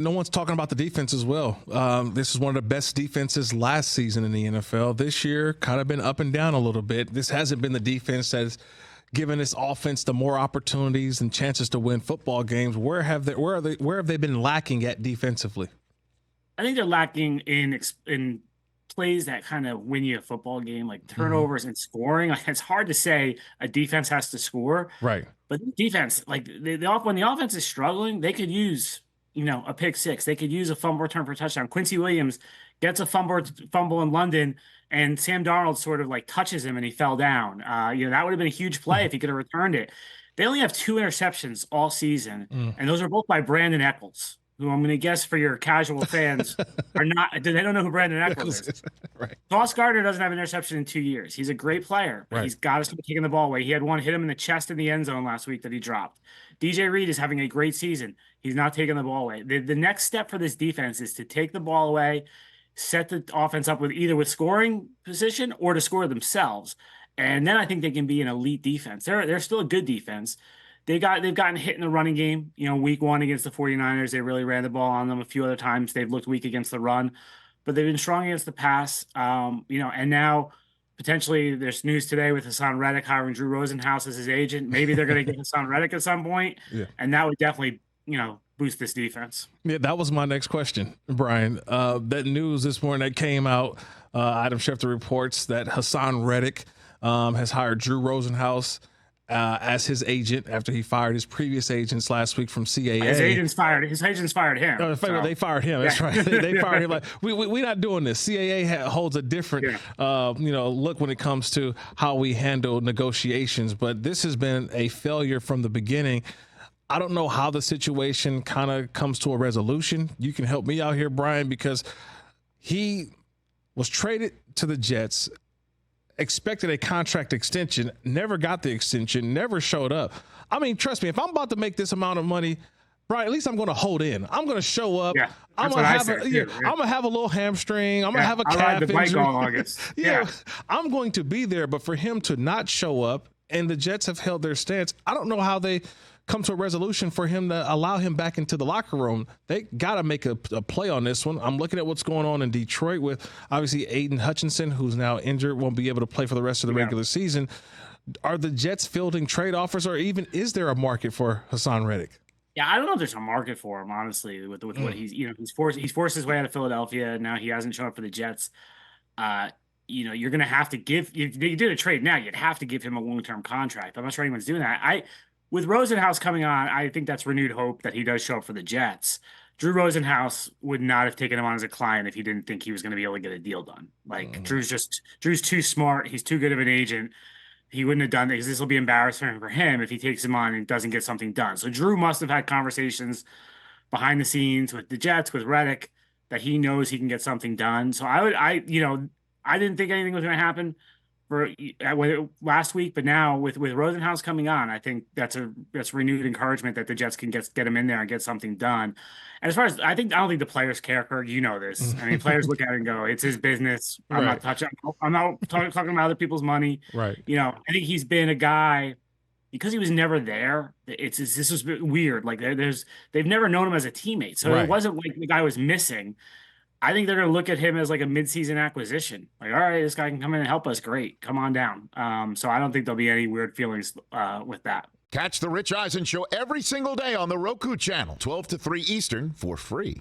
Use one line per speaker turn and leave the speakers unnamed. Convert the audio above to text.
No one's talking about the defense as well. This is one of the best defenses last season in the NFL. This year, kind of been up and down a little bit. This hasn't been the defense that's given this offense the more opportunities and chances to win football games. Where have they been lacking at defensively?
I think they're lacking in plays that kind of win you a football game, like turnovers and scoring. Like, it's hard to say a defense has to score,
right?
But defense, like when the offense is struggling, they could use a pick six. They could use a fumble return for a touchdown. Quincy Williams gets a fumble in London, and Sam Darnold sort of like touches him and he fell down. That would have been a huge play if he could have returned it. They only have 2 interceptions all season, and those are both by Brandon Eccles, who I'm going to guess for your casual fans are not. They don't know who Brandon Eccles is.
Right.
Sauce Gardner doesn't have an interception in 2 years. He's a great player, but he's got to start taking the ball away. He had one hit him in the chest in the end zone last week that he dropped. DJ Reed is having a great season. He's not taking the ball away. The next step for this defense is to take the ball away, set the offense up with scoring position or to score themselves. And then I think they can be an elite defense. They're still a good defense. They've gotten hit in the running game. Week 1 against the 49ers, they really ran the ball on them a few other times. They've looked weak against the run, but they've been strong against the pass. And now potentially there's news today with Haason Reddick hiring Drew Rosenhaus as his agent. Maybe they're going to get Haason Reddick at some point. Yeah. And that would definitely, boost this defense.
Yeah, that was my next question, Brian. That news this morning that came out, Adam Schefter reports that Haason Reddick has hired Drew Rosenhaus as his agent after he fired his previous agents last week from CAA.
His agents fired him.
They fired him. That's right. They fired him. Like, we're not doing this. CAA holds a different, look when it comes to how we handle negotiations. But this has been a failure from the beginning. I don't know how the situation kind of comes to a resolution. You can help me out here, Brian, because he was traded to the Jets, expected a contract extension, never got the extension, never showed up. I mean, trust me, if I'm about to make this amount of money, Brian, at least I'm going to hold in. I'm going to show up.
Yeah,
I'm going to have a little hamstring. I'm going to have a calf injury.
All August.
I'm going to be there. But for him to not show up, and the Jets have held their stance, I don't know how they come to a resolution for him to allow him back into the locker room. They got to make a play on this one. I'm looking at what's going on in Detroit with obviously Aiden Hutchinson, who's now injured, won't be able to play for the rest of the regular season. Are the Jets fielding trade offers, or even is there a market for Haason Reddick?
Yeah, I don't know if there's a market for him, honestly, with what he's forced his way out of Philadelphia. Now he hasn't shown up for the Jets. You're going to have to give, if you did a trade now, you'd have to give him a long-term contract. I'm not sure anyone's doing that. With Rosenhaus coming on, I think that's renewed hope that he does show up for the Jets. Drew Rosenhaus would not have taken him on as a client if he didn't think he was going to be able to get a deal done. Like, Drew's too smart. He's too good of an agent. He wouldn't have done this. This will be embarrassing for him if he takes him on and doesn't get something done. So Drew must have had conversations behind the sines with the Jets, with Reddick, that he knows he can get something done. So I didn't think anything was going to happen for last week, but now with Rosenhaus coming on, I think that's renewed encouragement that the Jets can get him in there and get something done. And as far as I don't think the players care, Kirk. You know this. I mean, players look at it and go, "It's his business. I'm not touching. I'm not talking about other people's money."
Right.
I think he's been a guy because he was never there. This was weird. Like they've never known him as a teammate, so it wasn't like the guy was missing. I think they're going to look at him as like a midseason acquisition. Like, all right, this guy can come in and help us. Great. Come on down. So I don't think there'll be any weird feelings with that.
Catch the Rich Eisen Show every single day on the Roku Channel, 12 to 3 Eastern, for free.